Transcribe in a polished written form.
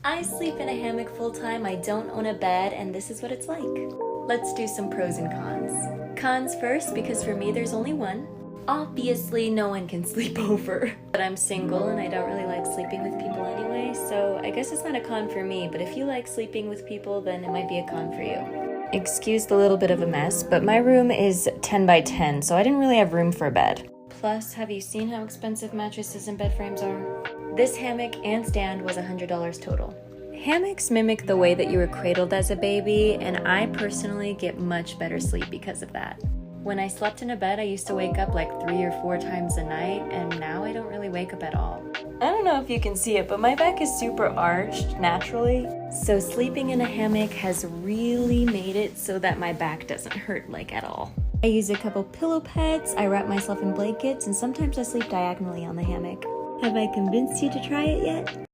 I sleep in a hammock full time, I don't own a bed, and this is what it's like. Let's do some pros and cons. Cons first, because for me there's only one. Obviously, no one can sleep over. But I'm single and I don't really like sleeping with people anyway, so I guess it's not a con for me, but if you like sleeping with people, then it might be a con for you. Excuse the little bit of a mess, but my room is 10 by 10, so I didn't really have room for a bed. Plus, have you seen how expensive mattresses and bed frames are? This hammock and stand was $100 total. Hammocks mimic the way that you were cradled as a baby, and I personally get much better sleep because of that. When I slept in a bed, I used to wake up like 3 or 4 times a night, and now I don't really wake up at all. I don't know if you can see it, but my back is super arched naturally, so sleeping in a hammock has really made it so that my back doesn't hurt like at all. I use a couple pillow pads, I wrap myself in blankets, and sometimes I sleep diagonally on the hammock. Have I convinced you to try it yet?